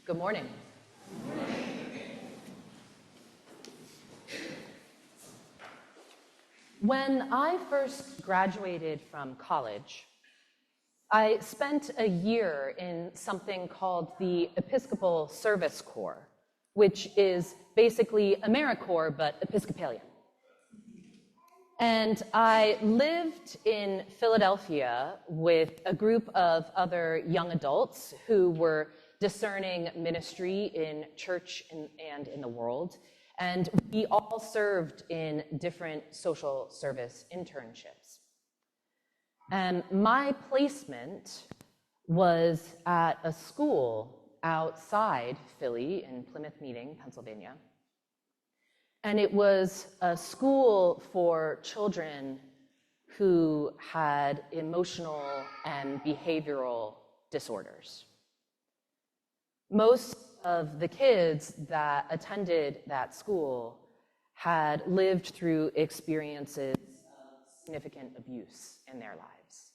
Good morning. When I first graduated from college, I spent a year in something called the Episcopal Service Corps, which is basically AmeriCorps but Episcopalian. And I lived in Philadelphia with a group of other young adults who were discerning ministry in church and in the world. And we all served in different social service internships. And my placement was at a school outside Philly in Plymouth Meeting, Pennsylvania. And it was a school for children who had emotional and behavioral disorders. Most of the kids that attended that school had lived through experiences of significant abuse in their lives.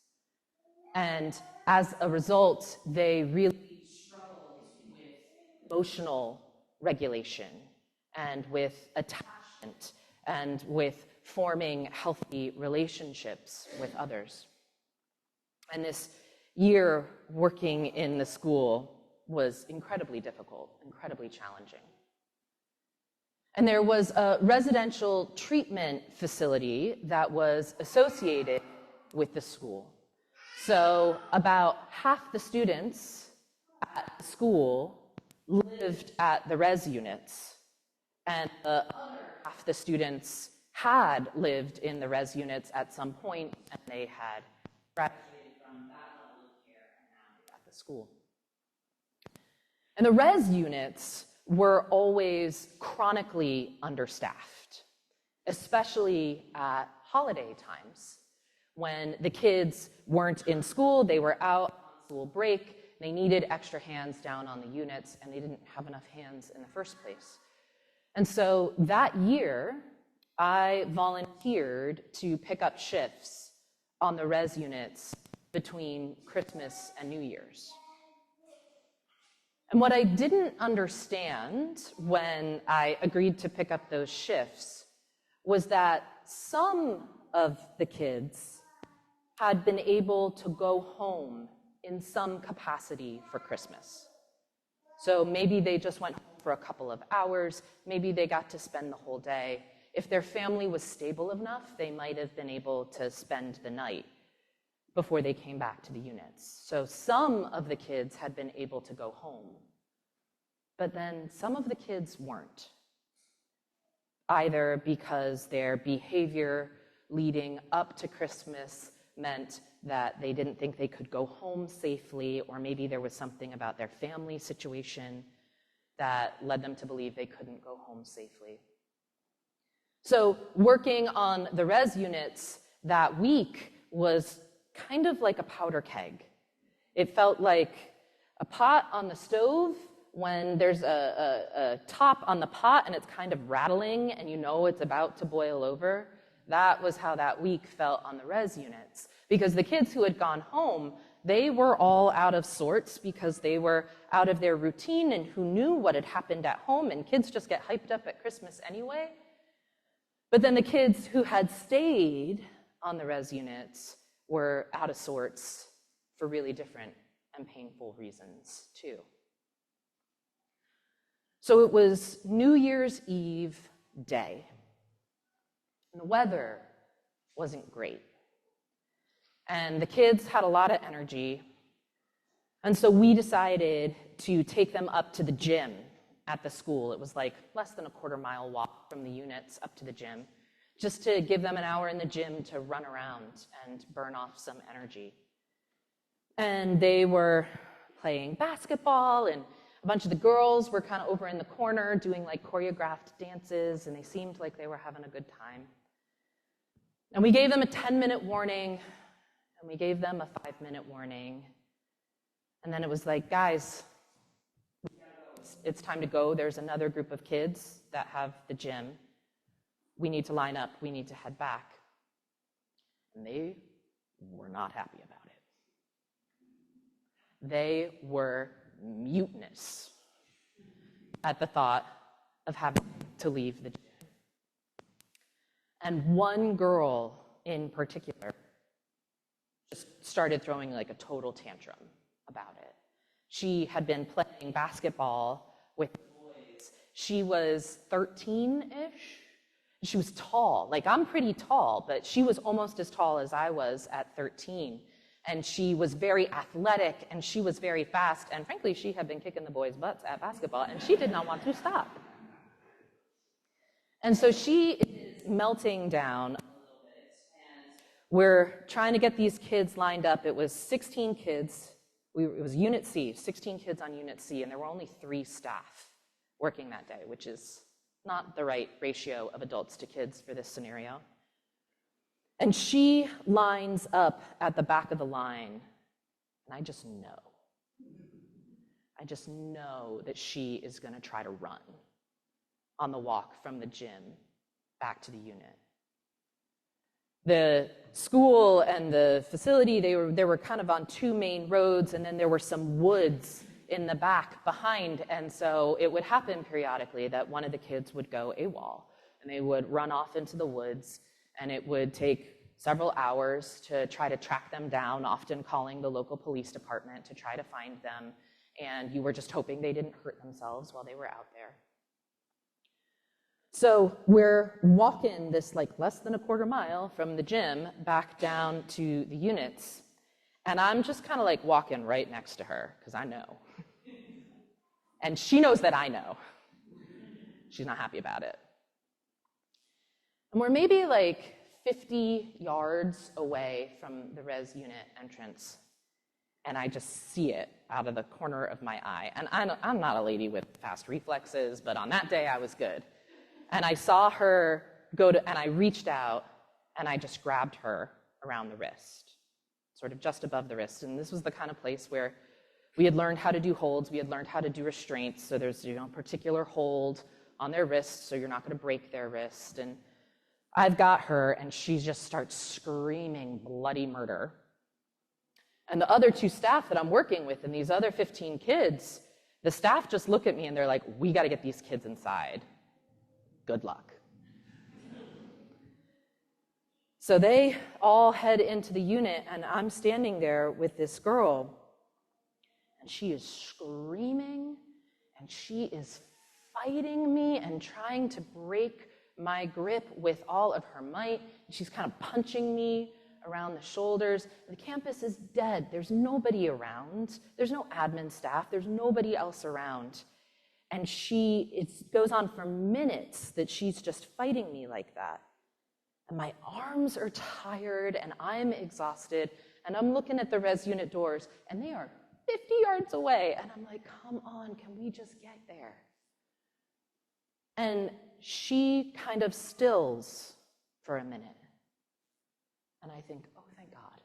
And as a result, they really struggled with emotional regulation and with attachment and with forming healthy relationships with others. And this year working in the school was incredibly difficult, incredibly challenging. And there was a residential treatment facility that was associated with the school. So about half the students at the school lived at the res units, and the other half the students had lived in the res units at some point, and they had graduated from that level of care and now at the school. And the res units were always chronically understaffed, especially at holiday times when the kids weren't in school, they were out on school break, they needed extra hands down on the units, and they didn't have enough hands in the first place. And so that year, I volunteered to pick up shifts on the res units between Christmas and New Year's. And what I didn't understand when I agreed to pick up those shifts was that some of the kids had been able to go home in some capacity for Christmas. So maybe they just went home for a couple of hours, maybe they got to spend the whole day. If their family was stable enough, they might have been able to spend the night before they came back to the units. So some of the kids had been able to go home, but then some of the kids weren't, either because their behavior leading up to Christmas meant that they didn't think they could go home safely, or maybe there was something about their family situation that led them to believe they couldn't go home safely. So working on the res units that week was kind of like a powder keg. It felt like a pot on the stove when there's a top on the pot and it's kind of rattling and you know it's about to boil over. That was how that week felt on the res units. Because the kids who had gone home, they were all out of sorts because they were out of their routine and who knew what had happened at home, and kids just get hyped up at Christmas anyway. But then the kids who had stayed on the res units were out of sorts for really different and painful reasons too. So it was New Year's Eve day, and the weather wasn't great. And the kids had a lot of energy, and so we decided to take them up to the gym at the school. It was like less than a quarter-mile walk from the units up to the gym, just to give them an hour in the gym to run around and burn off some energy. And they were playing basketball, and a bunch of the girls were kind of over in the corner doing like choreographed dances, and they seemed like they were having a good time. And we gave them a 10-minute warning, and we gave them a 5-minute warning. And then it was like, guys, it's time to go. There's another group of kids that have the gym. We need to line up. We need to head back. And they were not happy about it. They were mutinous, at the thought of having to leave the gym. And one girl in particular just started throwing like a total tantrum about it. She had been playing basketball with the boys. She was 13-ish. She was tall. Like, I'm pretty tall, but she was almost as tall as I was at 13. And she was very athletic, and she was very fast. And frankly, she had been kicking the boys' butts at basketball, and she did not want to stop. And so she is melting down a little bit. And we're trying to get these kids lined up. It was 16 kids. It was Unit C, 16 kids on Unit C, and there were only 3 staff working that day, which is not the right ratio of adults to kids for this scenario. And she lines up at the back of the line, and I just know that she is going to try to run on the walk from the gym back to the unit. The school and the facility, they were kind of on 2 main roads, and then there were some woods in the back behind, and so it would happen periodically that one of the kids would go AWOL, and they would run off into the woods, and it would take several hours to try to track them down, often calling the local police department to try to find them, and you were just hoping they didn't hurt themselves while they were out there. So we're walking this like less than a quarter mile from the gym back down to the units, and I'm just kind of like walking right next to her, because I know. And she knows that I know. She's not happy about it. And we're maybe like 50 yards away from the res unit entrance, and I just see it out of the corner of my eye. And I'm not a lady with fast reflexes, but on that day I was good. And I saw her and I reached out, and I just grabbed her around the wrist, sort of just above the wrist. And this was the kind of place where we had learned how to do holds, we had learned how to do restraints, so there's a particular hold on their wrist, so you're not going to break their wrist. And I've got her, and she just starts screaming bloody murder. And the other 2 staff that I'm working with and these other 15 kids, the staff just look at me and they're like, we got to get these kids inside. Good luck. So they all head into the unit, and I'm standing there with this girl, and she is screaming, and she is fighting me and trying to break my grip with all of her might. She's kind of punching me around the shoulders. The campus is dead. There's nobody around. There's no admin staff. There's nobody else around. And it goes on for minutes that she's just fighting me like that. And my arms are tired, and I'm exhausted, and I'm looking at the res unit doors, and they are 50 yards away, and I'm like, come on, can we just get there? And she kind of stills for a minute, and I think, oh, thank God.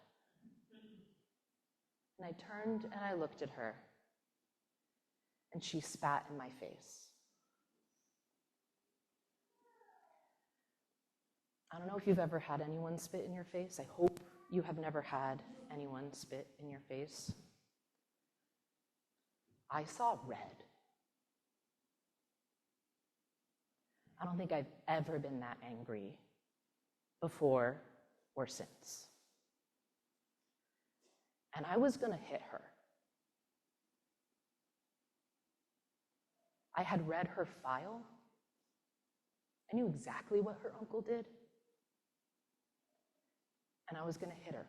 And I turned and I looked at her, and she spat in my face. I don't know if you've ever had anyone spit in your face. I hope you have never had anyone spit in your face. I saw red. I don't think I've ever been that angry before or since. And I was going to hit her. I had read her file. I knew exactly what her uncle did. And I was going to hit her.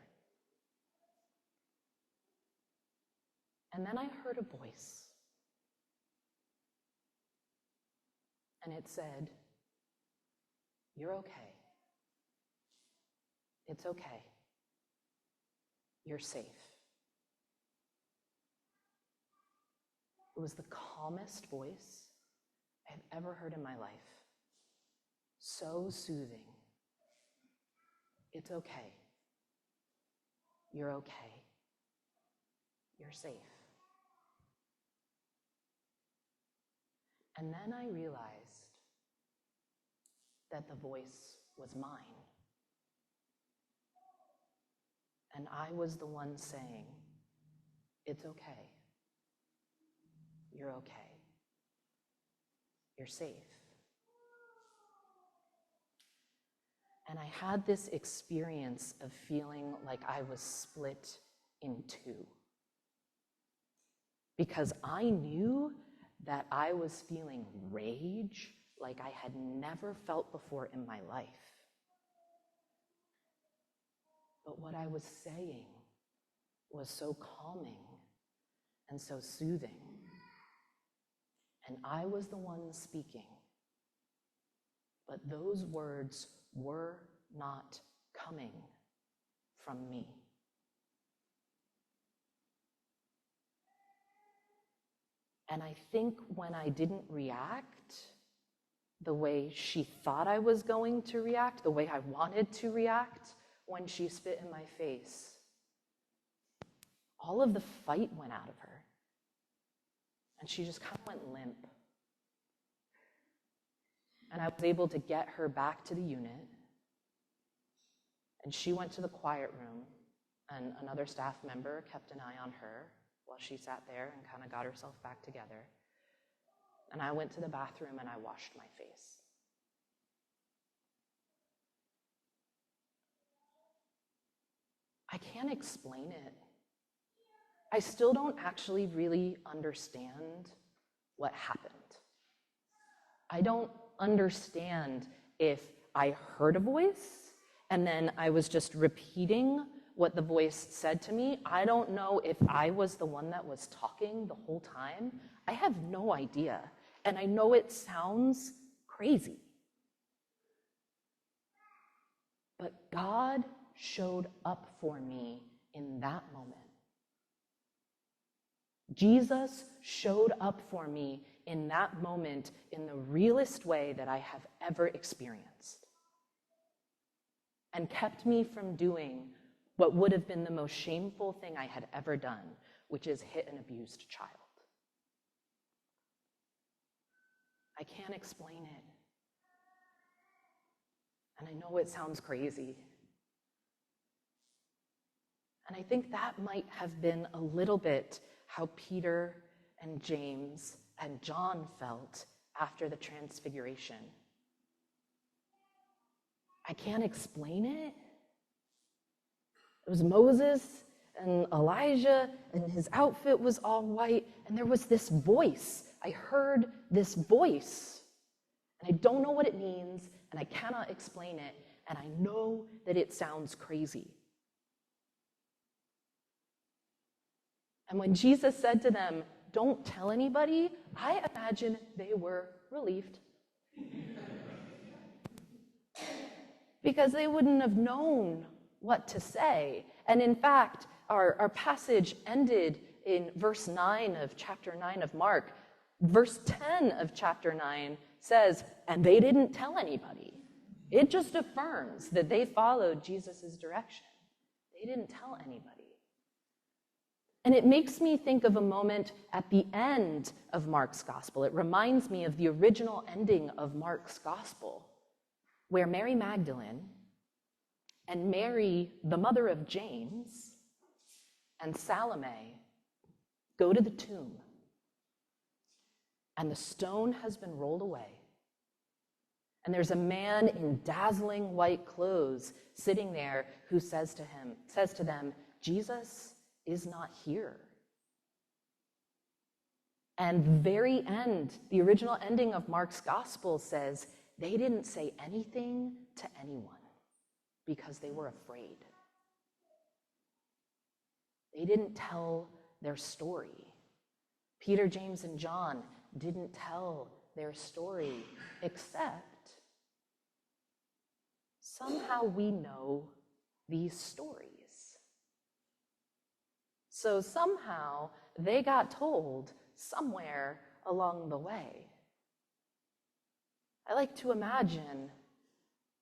And then I heard a voice. And it said, "You're okay. It's okay. You're safe." It was the calmest voice I've ever heard in my life. So soothing. It's okay. You're okay. You're safe. And then I realized that the voice was mine. And I was the one saying, "It's okay. You're okay. You're safe. And I had this experience of feeling like I was split in two. Because I knew that I was feeling rage like I had never felt before in my life. But what I was saying was so calming and so soothing. And I was the one speaking. But those words were not coming from me. And I think when I didn't react the way she thought I was going to react, the way I wanted to react when she spit in my face, all of the fight went out of her. And she just kind of went limp. And I was able to get her back to the unit. And she went to the quiet room, and another staff member kept an eye on her while she sat there and kind of got herself back together. And I went to the bathroom and I washed my face. I can't explain it. I still don't actually really understand what happened. I don't understand if I heard a voice and then I was just repeating what the voice said to me. I don't know if I was the one that was talking the whole time. I have no idea. And I know it sounds crazy. But God showed up for me in that moment. Jesus showed up for me in that moment in the realest way that I have ever experienced, and kept me from doing what would have been the most shameful thing I had ever done, which is hit an abused child. I can't explain it. And I know it sounds crazy. And I think that might have been a little bit how Peter and James and John felt after the transfiguration. I can't explain it. It was Moses and Elijah, and his outfit was all white, and there was this voice. I heard this voice, and I don't know what it means, and I cannot explain it, and I know that it sounds crazy. And when Jesus said to them, "Don't tell anybody," I imagine they were relieved. Because they wouldn't have known what to say. And in fact, our passage ended in verse 9 of chapter 9 of Mark. Verse 10 of chapter 9 says, "And they didn't tell anybody." It just affirms that they followed Jesus' direction. They didn't tell anybody. And it makes me think of a moment at the end of Mark's gospel. It reminds me of the original ending of Mark's gospel, where Mary Magdalene and Mary, the mother of James, and Salome go to the tomb. And the stone has been rolled away. And there's a man in dazzling white clothes sitting there who says to them, "Jesus is not here." And the very end, the original ending of Mark's gospel says, they didn't say anything to anyone because they were afraid. They didn't tell their story. Peter, James, and John didn't tell their story, except somehow we know these stories. So somehow they got told somewhere along the way. I like to imagine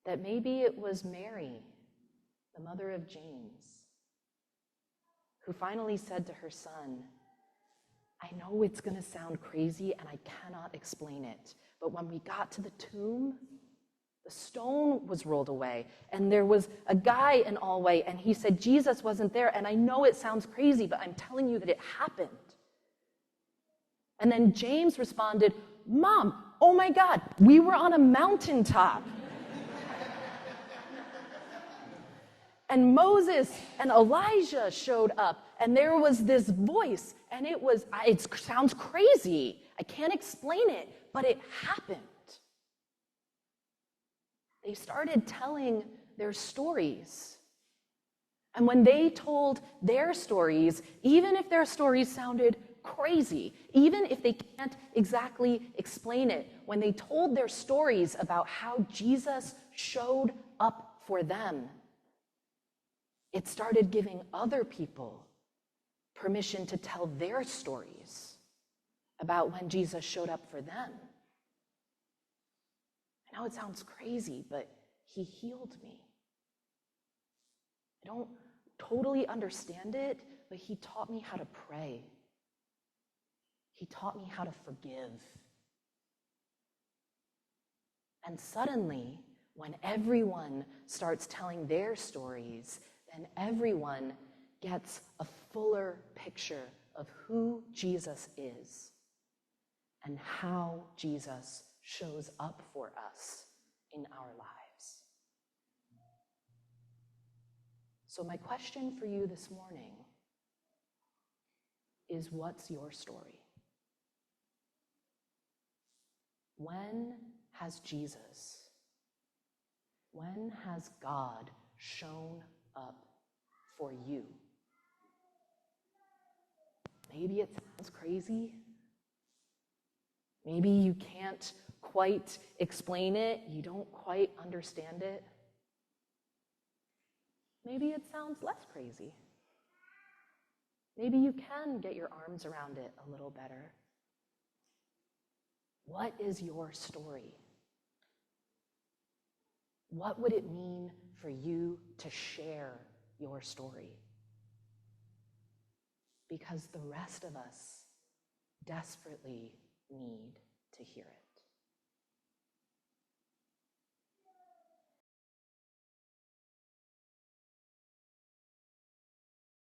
that maybe it was Mary, the mother of James, who finally said to her son, "I know it's going to sound crazy and I cannot explain it, but when we got to the tomb, the stone was rolled away, and there was a guy in all white, and he said Jesus wasn't there, and I know it sounds crazy, but I'm telling you that it happened." And then James responded, Mom, oh my God, we were on a mountaintop. And Moses and Elijah showed up, and there was this voice, and it sounds crazy. I can't explain it, but it happened. They started telling their stories. And when they told their stories, even if their stories sounded crazy, even if they can't exactly explain it, when they told their stories about how Jesus showed up for them, it started giving other people permission to tell their stories about when Jesus showed up for them. I know it sounds crazy, but he healed me. I don't totally understand it, but he taught me how to pray. He taught me how to forgive. And suddenly, when everyone starts telling their stories, then everyone gets a fuller picture of who Jesus is and how Jesus shows up for us in our lives. So my question for you this morning is, what's your story? When has God shown up for you? Maybe it sounds crazy. Maybe you can't quite explain it. You don't quite understand it. Maybe it sounds less crazy. Maybe you can get your arms around it a little better. What is your story? What would it mean for you to share your story? Because the rest of us desperately need to hear it.